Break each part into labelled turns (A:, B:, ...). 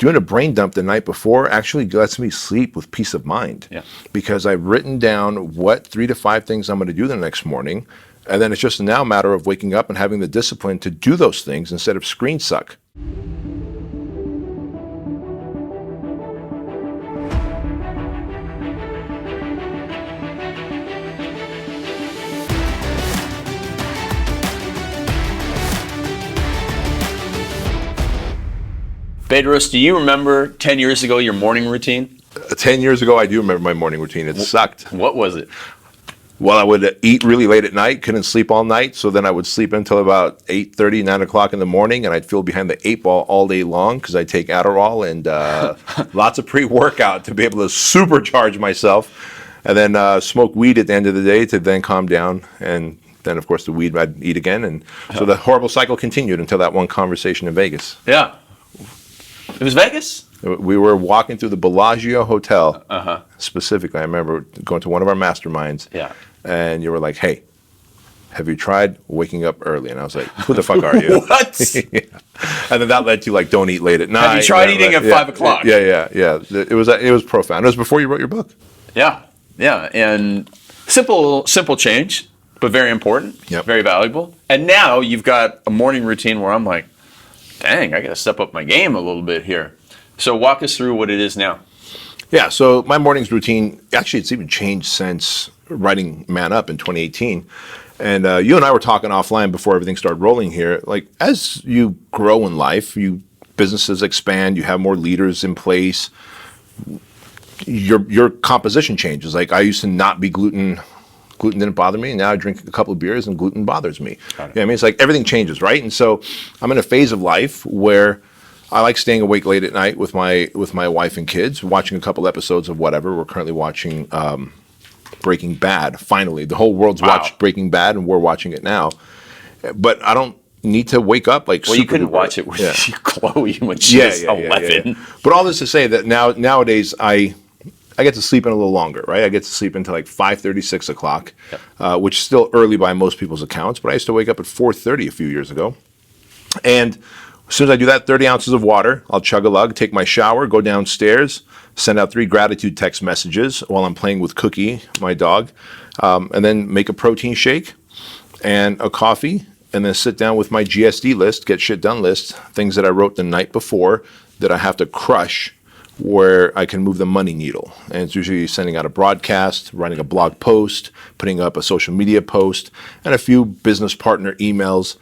A: doing a brain dump the night before actually lets me sleep with peace of mind.
B: Yeah.
A: Because I've written down what 3 to 5 things I'm going to do the next morning. And then it's just now a matter of waking up and having the discipline to do those things instead of screen suck.
B: Bedros, do you remember 10 years ago your morning routine?
A: 10 years ago, I do remember my morning routine. It sucked.
B: What was it?
A: Well, I would eat really late at night, couldn't sleep all night, so then I would sleep until about 8:30, 9 o'clock in the morning, and I'd feel behind the 8 ball all day long because I take Adderall and lots of pre-workout to be able to supercharge myself, and then smoke weed at the end of the day to then calm down, and then, of course, the weed I'd eat again, and so the horrible cycle continued until that one conversation in Vegas.
B: Yeah. It was Vegas?
A: We were walking through the Bellagio Hotel, specifically. I remember going to one of our masterminds, and you were like, hey, have you tried waking up early? And I was like, who the fuck are you?
B: What?
A: Yeah. And then that led to like, don't eat late at night.
B: Have you tried eating at 5 o'clock?
A: Yeah. It was profound. It was before you wrote your book.
B: Yeah. And simple change, but very important, very valuable. And now you've got a morning routine where I'm like, dang, I got to step up my game a little bit here. So walk us through what it is now.
A: Yeah, so my morning's routine, actually it's even changed since writing Man Up in 2018. And you and I were talking offline before everything started rolling here. Like, as you grow in life, businesses expand, you have more leaders in place, your composition changes. Like, I used to not be gluten didn't bother me. Now I drink a couple of beers and gluten bothers me. I mean, it's like everything changes, right? And so I'm in a phase of life where I like staying awake late at night with my wife and kids, watching a couple episodes of whatever. We're currently watching Breaking Bad. Finally, the whole world's watched Breaking Bad, and we're watching it now. But I don't need to wake up like.
B: Well, you couldn't watch it with Chloe when she was 11.
A: Yeah. But all this to say that nowadays I get to sleep in a little longer, right? I get to sleep until like 5:30, 6 o'clock, which is still early by most people's accounts. But I used to wake up at 4:30 a few years ago. And as soon as I do that, 30 ounces of water, I'll chug a lug, take my shower, go downstairs, send out 3 gratitude text messages while I'm playing with Cookie, my dog, and then make a protein shake and a coffee, and then sit down with my GSD list, get shit done list, things that I wrote the night before that I have to crush where I can move the money needle. And it's usually sending out a broadcast, writing a blog post, putting up a social media post, and a few business partner emails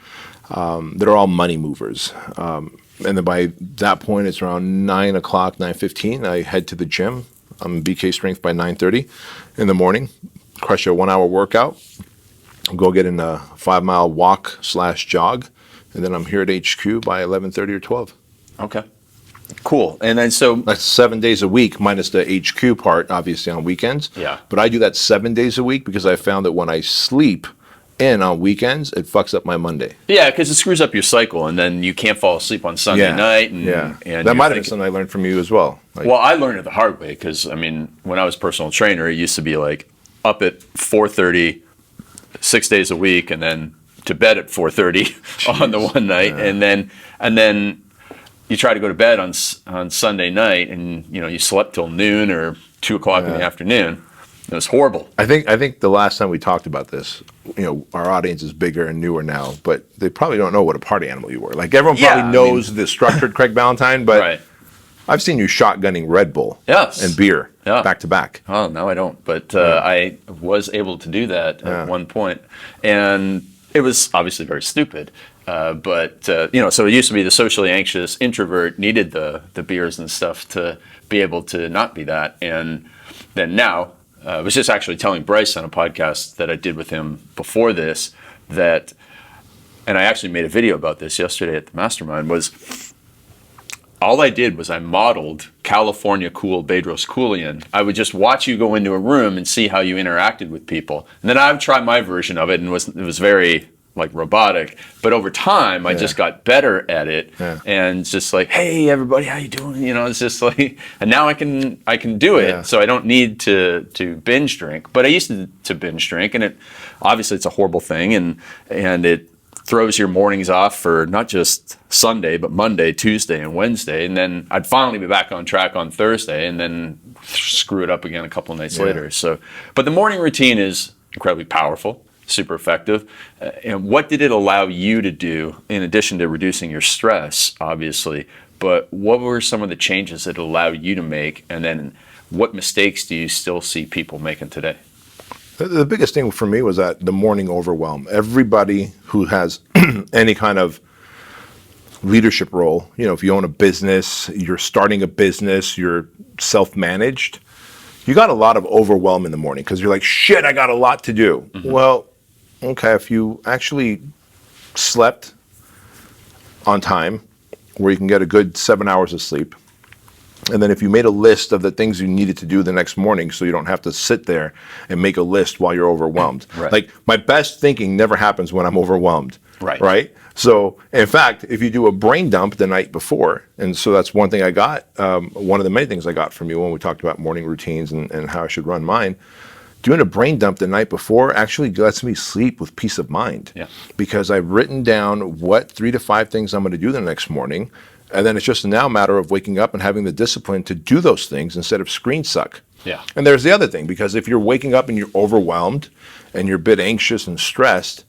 A: that are all money movers. And then by that point, it's around 9 o'clock, 9:15. I head to the gym. I'm BK strength by 9:30 in the morning, crush a 1-hour workout, go get in a 5-mile walk/jog, and then I'm here at HQ by 11:30 or 12.
B: Okay. Cool. And then so
A: that's 7 days a week minus the HQ part, obviously on weekends.
B: Yeah.
A: But I do that 7 days a week because I found that when I sleep in on weekends, it fucks up my Monday.
B: Yeah, because it screws up your cycle, and then you can't fall asleep on Sunday night. And
A: that might have been something I learned from you as well.
B: Well, I learned it the hard way because, I mean, when I was a personal trainer, it used to be like up at 4:30, 6 days a week, and then to bed at 4:30 on the one night, and then you try to go to bed on Sunday night, and you slept till noon or 2 o'clock in the afternoon. It was horrible.
A: I think the last time we talked about this, our audience is bigger and newer now, but they probably don't know what a party animal you were. Like, everyone probably knows the structured Craig Ballantyne, but I've seen you shotgunning Red Bull and beer back to back.
B: Oh, no, I don't. But I was able to do that at one point, and it was obviously very stupid. So it used to be the socially anxious introvert needed the beers and stuff to be able to not be that. And then now, I was just actually telling Bryce on a podcast that I did with him before this and I actually made a video about this yesterday at the Mastermind, was all I did was I modeled California cool Bedros Keuilian. I would just watch you go into a room and see how you interacted with people. And then I would try my version of it, and it was very like robotic, but over time I just got better at it, and just like, hey everybody, how you doing? It's just like, and now I can do it, so I don't need to binge drink. But I used to binge drink, and obviously it's a horrible thing, and it throws your mornings off for not just Sunday, but Monday, Tuesday, and Wednesday. And then I'd finally be back on track on Thursday and then screw it up again a couple of nights later. So, but the morning routine is incredibly powerful, super effective. And what did it allow you to do in addition to reducing your stress, obviously? But what were some of the changes that it allowed you to make? And then what mistakes do you still see people making today?
A: The biggest thing for me was that the morning overwhelm. Everybody who has any kind of leadership role, if you own a business, you're starting a business, you're self-managed, you got a lot of overwhelm in the morning because you're like, shit, I got a lot to do. Well, okay, if you actually slept on time, where you can get a good 7 hours of sleep, and then if you made a list of the things you needed to do the next morning so you don't have to sit there and make a list while you're overwhelmed.
B: Right.
A: Like, my best thinking never happens when I'm overwhelmed.
B: Right.
A: So, in fact, if you do a brain dump the night before, and so that's one thing I got, one of the many things I got from you when we talked about morning routines and how I should run mine, doing a brain dump the night before actually lets me sleep with peace of mind.
B: Yeah.
A: Because I've written down what 3 to 5 things I'm going to do the next morning. And then it's just now a matter of waking up and having the discipline to do those things instead of screen suck.
B: Yeah.
A: And there's the other thing, because if you're waking up and you're overwhelmed and you're a bit anxious and stressed,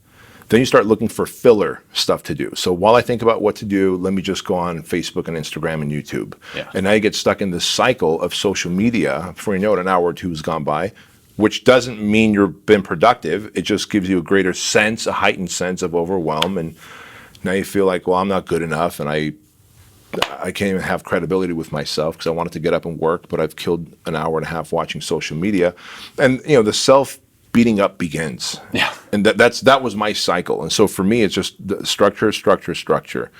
A: then you start looking for filler stuff to do. So while I think about what to do, let me just go on Facebook and Instagram and YouTube.
B: Yeah.
A: And now you get stuck in this cycle of social media. Before you know it, an hour or two has gone by, which doesn't mean you've been productive. It just gives you a greater sense, a heightened sense of overwhelm. And now you feel like, well, I'm not good enough, and I can't even have credibility with myself because I wanted to get up and work, but I've killed an hour and a half watching social media. And, the self-beating up begins.
B: Yeah.
A: And that was my cycle. And so for me, it's just structure, structure, structure.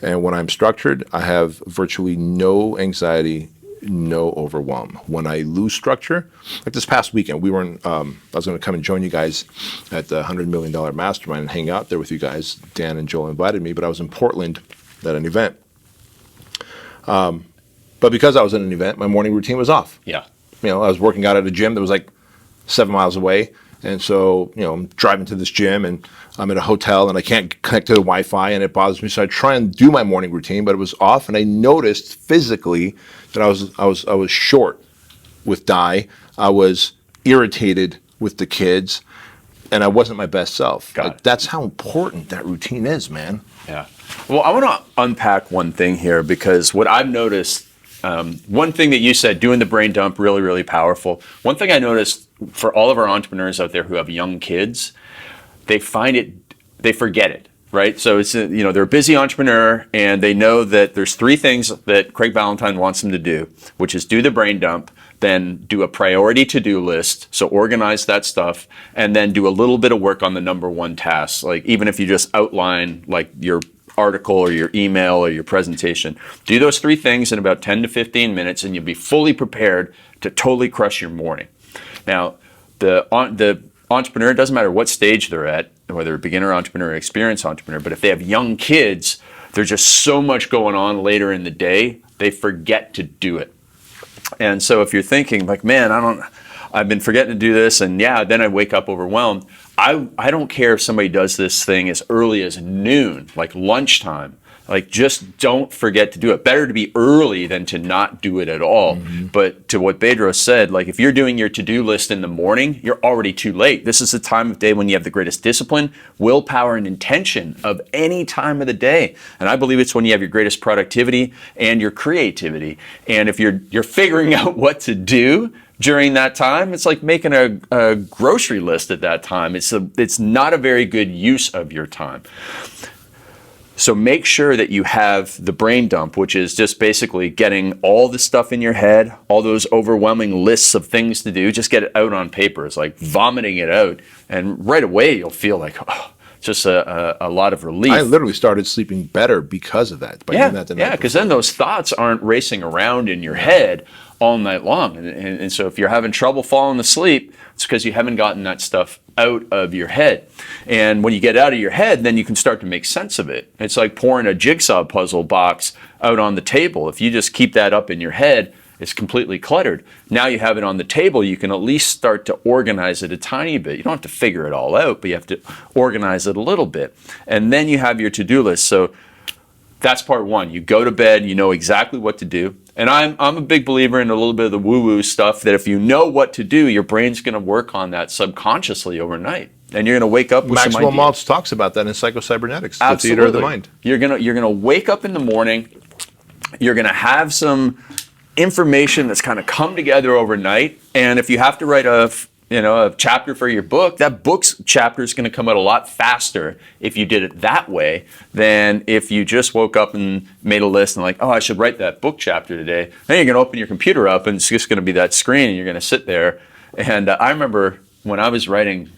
A: And when I'm structured, I have virtually no anxiety, no overwhelm. When I lose structure, like this past weekend, we were in, I was going to come and join you guys at the $100 million mastermind and hang out there with you guys. Dan and Joel invited me, but I was in Portland at an event. But because I was at an event, my morning routine was off.
B: Yeah.
A: I was working out at a gym that was like 7 miles away. And so, I'm driving to this gym and I'm at a hotel and I can't connect to the Wi-Fi and it bothers me. So I try and do my morning routine, but it was off. And I noticed physically that I was short with Di. I was irritated with the kids and I wasn't my best self. That's how important that routine is, man.
B: Yeah. Well, I want to unpack one thing here because what I've noticed, one thing that you said, doing the brain dump, really, really powerful. One thing I noticed for all of our entrepreneurs out there who have young kids, they forget it, right? So it's, they're a busy entrepreneur and they know that there's 3 things that Craig Ballantyne wants them to do, which is do the brain dump, then do a priority to-do list, so organize that stuff, and then do a little bit of work on the number 1 task. Like even if you just outline like your article or your email or your presentation, do those 3 things in about 10 to 15 minutes and you'll be fully prepared to totally crush your morning. Now, the entrepreneur, it doesn't matter what stage they're at, whether a beginner entrepreneur or experienced entrepreneur, but if they have young kids, there's just so much going on later in the day, they forget to do it. And so if you're thinking like, man, I've been forgetting to do this, and then I wake up overwhelmed. I don't care if somebody does this thing as early as noon, like lunchtime. Like, just don't forget to do it. Better to be early than to not do it at all. Mm-hmm. But to what Bedros said, like if you're doing your to-do list in the morning, you're already too late. This is the time of day when you have the greatest discipline, willpower, and intention of any time of the day. And I believe it's when you have your greatest productivity and your creativity. And if you're figuring out what to do during that time, it's like making a grocery list at that time. It's not a very good use of your time. So make sure that you have the brain dump, which is just basically getting all the stuff in your head, all those overwhelming lists of things to do, just get it out on paper. It's like vomiting it out. And right away, you'll feel like, just a lot of relief.
A: I literally started sleeping better because of that. By doing that the night
B: because then those thoughts aren't racing around in your head all night long. And so if you're having trouble falling asleep, it's because you haven't gotten that stuff out of your head. And when you get out of your head, then you can start to make sense of it. It's like pouring a jigsaw puzzle box out on the table. If you just keep that up in your head, it's completely cluttered. Now you have it on the table, you can at least start to organize it a tiny bit. You don't have to figure it all out, but you have to organize it a little bit. And then you have your to-do list. So that's part one. You go to bed, you know exactly what to do. And I'm a big believer in a little bit of the woo-woo stuff, that if you know what to do, your brain's going to work on that subconsciously overnight. And you're going to wake up with some
A: Maxwell
B: ideas.
A: Maltz talks about that in Psycho-Cybernetics, the
B: Absolutely.
A: theater of the mind.
B: You're gonna wake up in the morning. You're gonna have some information that's kind of come together overnight. And if you have to write a chapter for your book, that book's chapter is going to come out a lot faster if you did it that way than if you just woke up and made a list and like, oh, I should write that book chapter today. Then you're going to open your computer up and it's just going to be that screen and you're going to sit there. And I remember when I was writing,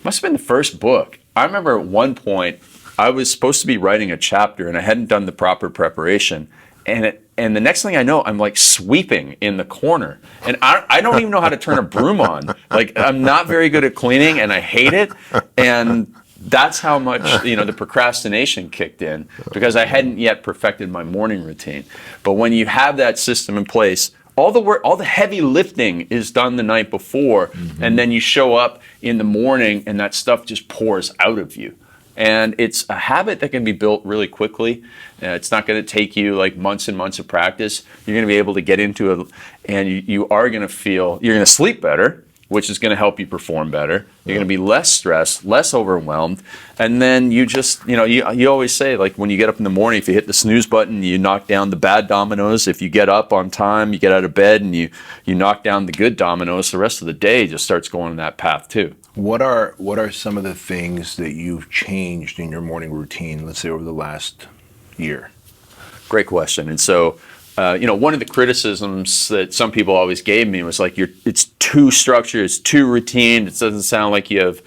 B: must have been the first book. I remember at one point I was supposed to be writing a chapter and I hadn't done the proper preparation. And the next thing I know, I'm like sweeping in the corner. And I don't even know how to turn a broom on. Like, I'm not very good at cleaning and I hate it. And that's how much, the procrastination kicked in, because I hadn't yet perfected my morning routine. But when you have that system in place, all the work, all the heavy lifting is done the night before. And then you show up in the morning and that stuff just pours out of you. And it's a habit that can be built really quickly. It's not going to take you like months and months of practice. You're going to be able to get into it, and you are going to feel, you're going to sleep better, which is going to help you perform better. You're going to be less stressed, less overwhelmed. And then you just, you always say, like, when you get up in the morning, if you hit the snooze button, you knock down the bad dominoes. If you get up on time, you get out of bed and you knock down the good dominoes, the rest of the day just starts going in that path too.
A: What are some of the things that you've changed in your morning routine, let's say over the last year?
B: Great question. And so, one of the criticisms that some people always gave me was like, it's too structured, it's too routine. It doesn't sound like you have,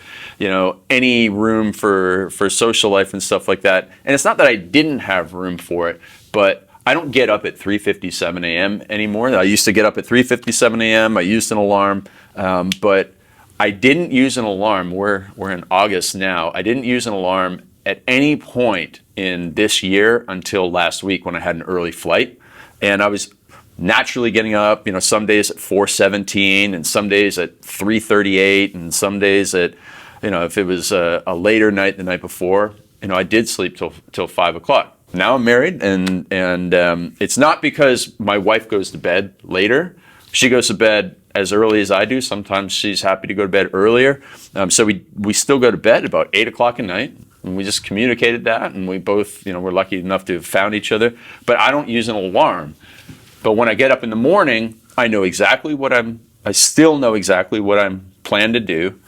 B: any room for social life and stuff like that. And it's not that I didn't have room for it, but I don't get up at 3:57 a.m. anymore. I used to get up at 3:57 a.m. I used an alarm, but I didn't use an alarm. We're in August now. I didn't use an alarm at any point in this year until last week when I had an early flight. And I was naturally getting up, some days at 4:17 and some days at 3:38 and some days at, if it was a later night the night before, I did sleep till 5 o'clock. Now I'm married and it's not because my wife goes to bed later. She goes to bed as early as I do. Sometimes she's happy to go to bed earlier. So we still go to bed about 8 o'clock at night. And we just communicated that, and we both, we're lucky enough to have found each other. But I don't use an alarm. But when I get up in the morning, I still know exactly what I'm planned to do.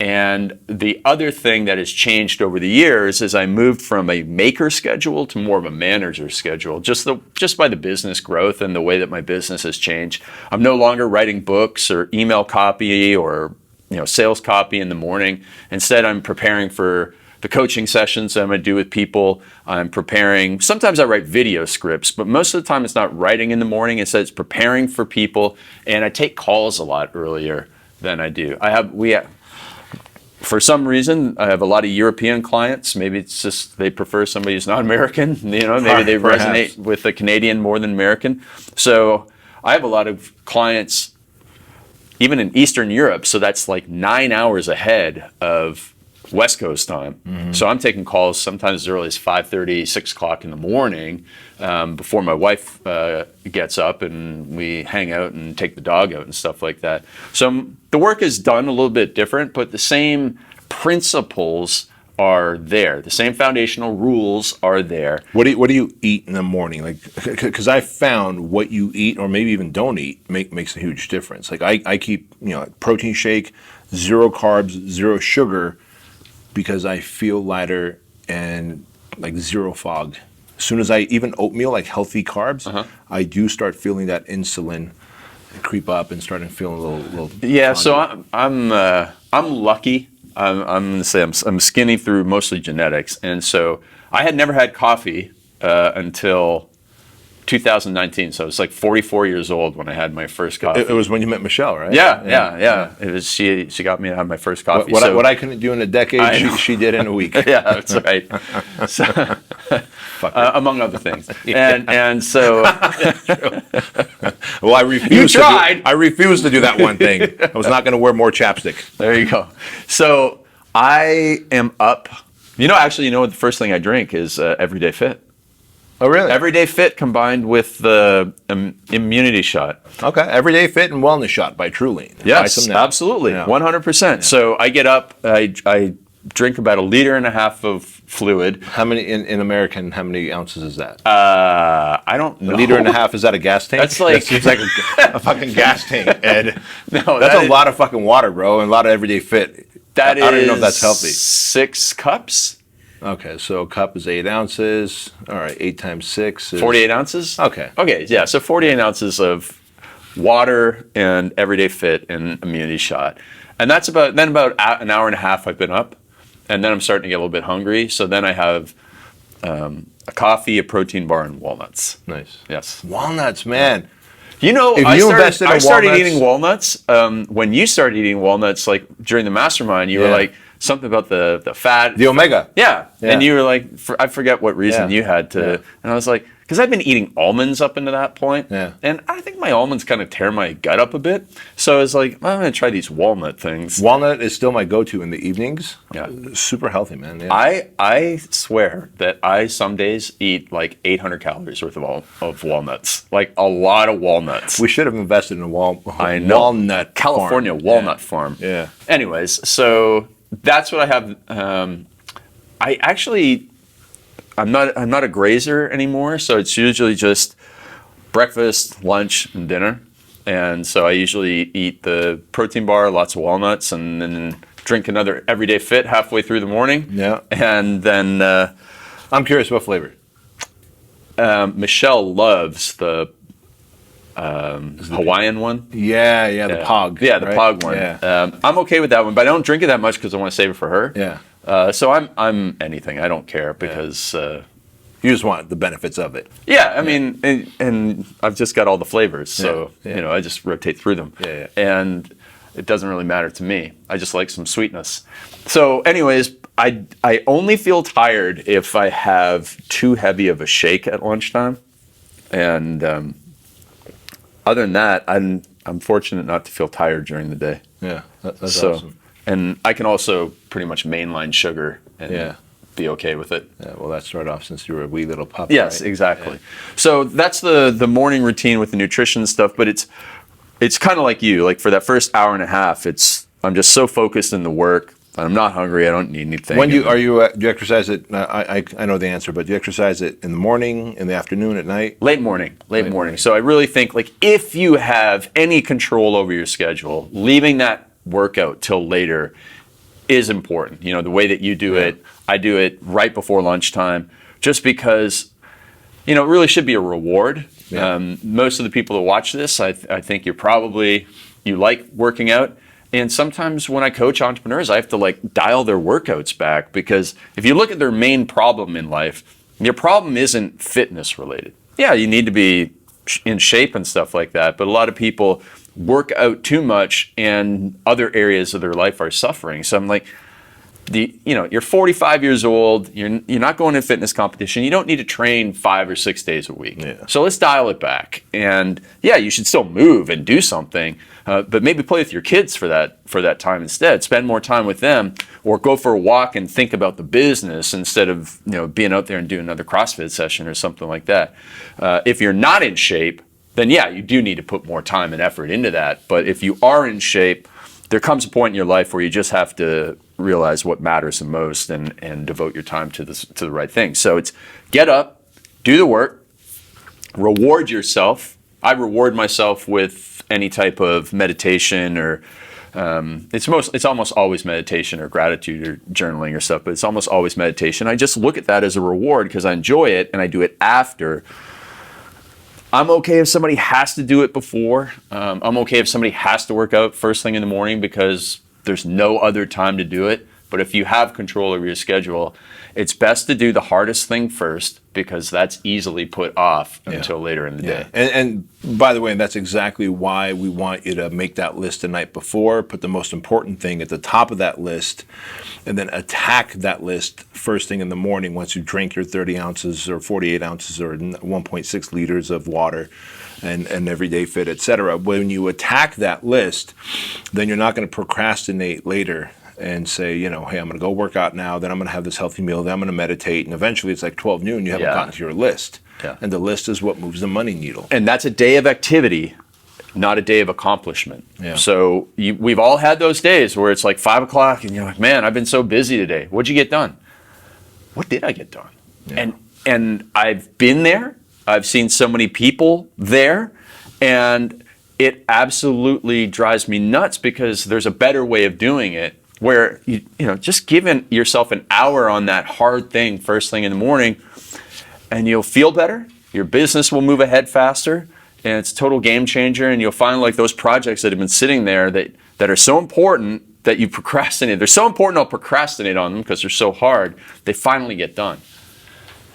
B: And the other thing that has changed over the years is I moved from a maker schedule to more of a manager schedule, just by the business growth and the way that my business has changed. I'm no longer writing books or email copy or sales copy in the morning. Instead, I'm preparing for the coaching sessions that I'm going to do with people. I'm preparing. Sometimes I write video scripts, but most of the time it's not writing in the morning. Instead, it's preparing for people, and I take calls a lot earlier than I do. For some reason, I have a lot of European clients. Maybe it's just they prefer somebody who's not American. Maybe they resonate with the Canadian more than American. So I have a lot of clients, even in Eastern Europe. So that's like 9 hours ahead of West Coast time. Mm-hmm. So I'm taking calls sometimes as early as 5:30, 6 o'clock in the morning before my wife gets up, and we hang out and take the dog out and stuff like that. So the work is done a little bit different, but the same principles are there. The same foundational rules are there.
A: What do you eat in the morning? Like, because I found what you eat, or maybe even don't eat, makes a huge difference. Like I keep protein shake, 0 carbs, 0 sugar, because I feel lighter and like 0 fog. As soon as I even oatmeal, like healthy carbs, I do start feeling that insulin creep up and starting feeling a little.
B: Yeah,
A: foggy.
B: so I'm lucky. I'm going to say I'm skinny through mostly genetics, and so I had never had coffee until 2019. So I was like 44 years old when I had my first coffee.
A: It was when you met Michelle, right?
B: Yeah. It was she got me to have my first coffee.
A: What I couldn't do in a decade, she did in a week.
B: Yeah, that's right. So, among other things. And so
A: Well, I refused.
B: You tried.
A: I refused to do that one thing. I was not going to wear more chapstick.
B: There you go. So I am up. Actually, you know what? The first thing I drink is Everyday Fit.
A: Oh, really?
B: Everyday Fit combined with the immunity shot.
A: Okay. Everyday Fit and Wellness Shot by Truly. Buy
B: Yes,
A: some now.
B: absolutely,
A: Yeah.
B: 100%. So I get up. I drink about 1.5 liters of fluid.
A: How many in American? How many ounces is that?
B: I don't know.
A: 1.5 liters, is that a gas tank?
B: That's like-
A: that seems like a fucking gas tank, Ed.
B: No,
A: That's a lot of fucking water, bro, and a lot of Everyday Fit. I don't even know if that's healthy.
B: 6 cups.
A: Okay, so a cup is 8 ounces. All right, 8 times 6 is
B: 48 ounces.
A: Okay.
B: Okay, yeah. So 48 ounces of water and Everyday Fit and immunity shot, and that's about an hour and a half I've been up, and then I'm starting to get a little bit hungry. So then I have a coffee, a protein bar, and walnuts.
A: Nice.
B: Yes.
A: Walnuts, man.
B: If
A: you invested in
B: I started
A: walnuts-
B: eating walnuts when you started eating walnuts, like during the mastermind. You were
A: Yeah.
B: like something about the fat.
A: The omega.
B: Yeah.
A: Yeah.
B: And you were like, I forget what reason
A: Yeah.
B: you had to.
A: Yeah.
B: And I was like, because I've been eating almonds up into that point.
A: Yeah.
B: And I think my almonds kind of tear my gut up a bit. So I was like, I'm going to try these walnut things.
A: Walnut is still my go-to in the evenings.
B: Yeah.
A: Super healthy, man. Yeah.
B: I swear that I some days eat like 800 calories worth of walnuts, like a lot of walnuts.
A: We should have invested in a
B: I know.
A: walnut
B: California
A: farm.
B: walnut farm.
A: Yeah.
B: Anyways, so that's what I have. I'm not a grazer anymore, so it's usually just breakfast, lunch, and dinner. And so I usually eat the protein bar, lots of walnuts, and then drink another Everyday Fit halfway through the morning.
A: Yeah.
B: And then
A: I'm curious what flavor.
B: Michelle loves the Hawaiian one.
A: Yeah, the Pog.
B: Yeah, the
A: right?
B: Pog one.
A: Yeah.
B: I'm okay with that one, but I don't drink it that much because I want to save it for her.
A: Yeah.
B: So I'm anything. I don't care because
A: You just want the benefits of it.
B: I mean, and I've just got all the flavors, so
A: Yeah.
B: I just rotate through them.
A: Yeah.
B: And it doesn't really matter to me. I just like some sweetness. So, anyways, I only feel tired if I have too heavy of a shake at lunchtime, and other than that, I'm fortunate not to feel tired during the day.
A: Yeah, that's
B: So,
A: awesome.
B: and I can also pretty much mainline sugar and
A: Yeah.
B: be okay with it.
A: Yeah, well, that started off since you were a wee little pup.
B: Yes,
A: right?
B: exactly. So that's the morning routine with the nutrition stuff, but it's kind of like you. Like for that first hour and a half, I'm just so focused in the work. I'm not hungry. I don't need anything.
A: When do you exercise it? I know the answer, but do you exercise it in the morning, in the afternoon, at night?
B: Late morning. So I really think like if you have any control over your schedule, leaving that workout till later is important. The way that you do it, I do it right before lunchtime, just because it really should be a reward.
A: Yeah.
B: Most of the people that watch this, I think you like working out. And sometimes when I coach entrepreneurs, I have to like dial their workouts back, because if you look at their main problem in life, your problem isn't fitness related. Yeah, you need to be in shape and stuff like that, but a lot of people work out too much and other areas of their life are suffering. So I'm like, you're 45 years old, you're not going to a fitness competition, you don't need to train 5 or 6 days a week.
A: Yeah.
B: So let's dial it back. And you should still move and do something, but maybe play with your kids for that time instead. Spend more time with them, or go for a walk and think about the business instead of being out there and doing another CrossFit session or something like that. If you're not in shape, then you do need to put more time and effort into that. But if you are in shape, there comes a point in your life where you just have to realize what matters the most and devote your time to the right thing. So it's get up, do the work, reward yourself. I reward myself with any type of meditation, or it's almost always meditation or gratitude or journaling or stuff, but it's almost always meditation. I just look at that as a reward because I enjoy it, and I do it after. I'm okay if somebody has to do it before. I'm okay if somebody has to work out first thing in the morning because there's no other time to do it. But if you have control over your schedule, it's best to do the hardest thing first, because that's easily put off until later in the day.
A: And by the way, that's exactly why we want you to make that list the night before, put the most important thing at the top of that list, and then attack that list first thing in the morning once you drink your 30 ounces or 48 ounces or 1.6 liters of water. and Everyday Fit, etc. When you attack that list, then you're not going to procrastinate later and say, hey, I'm going to go work out now, then I'm going to have this healthy meal, then I'm going to meditate, and eventually it's like 12 noon, you haven't gotten to your list.
B: Yeah.
A: And the list is what moves the money needle.
B: And that's a day of activity, not a day of accomplishment.
A: Yeah.
B: So we've all had those days where it's like 5 o'clock and you're like, man, I've been so busy today. What'd you get done? What did I get done?
A: Yeah.
B: And I've been there. I've seen so many people there, and it absolutely drives me nuts because there's a better way of doing it where just giving yourself an hour on that hard thing first thing in the morning, and you'll feel better. Your business will move ahead faster, and it's a total game changer. And you'll find like those projects that have been sitting there that are so important that you procrastinate. They're so important I'll procrastinate on them because they're so hard. They finally get done.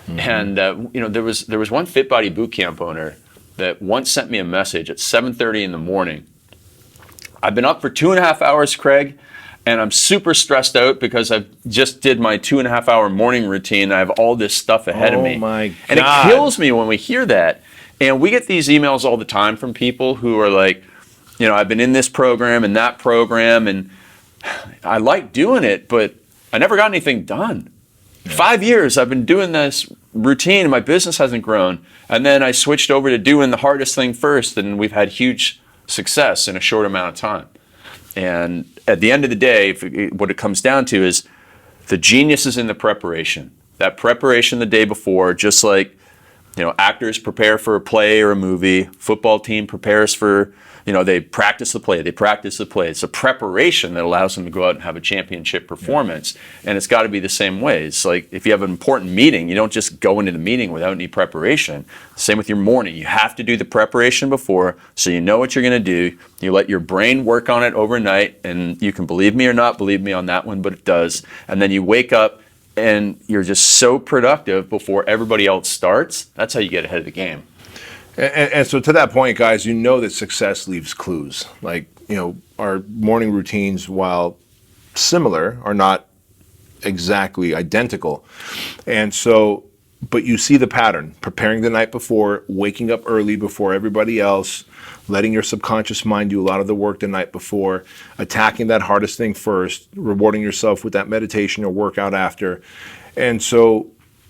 B: Mm-hmm. And there was one Fit Body Bootcamp owner that once sent me a message at 7:30 in the morning. I've been up for 2.5 hours, Craig, and I'm super stressed out because I just did my 2.5 hour morning routine. I have all this stuff ahead of me.
A: Oh my God.
B: And it kills me when we hear that. And we get these emails all the time from people who are like, I've been in this program and that program, and I like doing it, but I never got anything done. Yeah. 5 years I've been doing this routine and my business hasn't grown. And then I switched over to doing the hardest thing first, and we've had huge success in a short amount of time. And at the end of the day, what it comes down to is the genius is in the preparation. That preparation the day before, just like actors prepare for a play or a movie, football team prepares for, they practice the play. It's a preparation that allows them to go out and have a championship performance. Yeah. And it's got to be the same way. It's like if you have an important meeting, you don't just go into the meeting without any preparation. Same with your morning. You have to do the preparation before so you know what you're going to do. You let your brain work on it overnight, and you can believe me or not believe me on that one, but it does. And then you wake up and you're just so productive before everybody else starts. That's how you get ahead of the game.
A: And so to that point, guys, that success leaves clues. Like, our morning routines, while similar, are not exactly identical. And so, but you see the pattern: preparing the night before, waking up early before everybody else, letting your subconscious mind do a lot of the work the night before, attacking that hardest thing first, rewarding yourself with that meditation or workout after. And so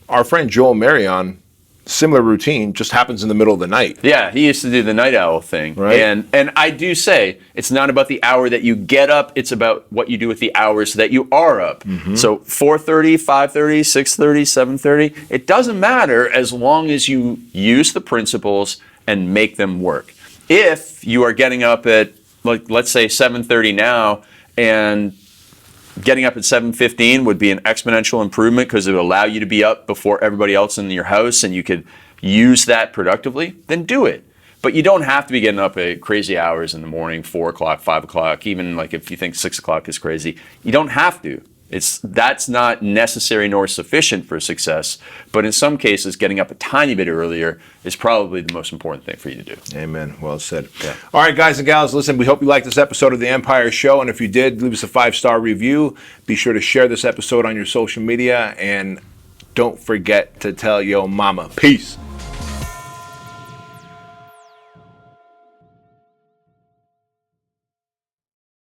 A: our friend Joel Marion, similar routine, just happens in the middle of the night.
B: Yeah, he used to do the night owl thing.
A: Right.
B: And I do say, it's not about the hour that you get up, it's about what you do with the hours that you are up. Mm-hmm. So 4:30, 5:30, 6:30, 7:30, it doesn't matter as long as you use the principles and make them work. If you are getting up at, let's say 7:30 now, and getting up at 7:15 would be an exponential improvement because it would allow you to be up before everybody else in your house and you could use that productively, then do it. But you don't have to be getting up at crazy hours in the morning, 4 o'clock, 5 o'clock, even like if you think 6 o'clock is crazy. You don't have to. That's not necessary nor sufficient for success, but in some cases, getting up a tiny bit earlier is probably the most important thing for you to do.
A: Amen. Well said. Yeah. All right, guys and gals, listen, we hope you liked this episode of The Empire Show, and if you did, leave us a 5-star review. Be sure to share this episode on your social media, and don't forget to tell your mama. Peace.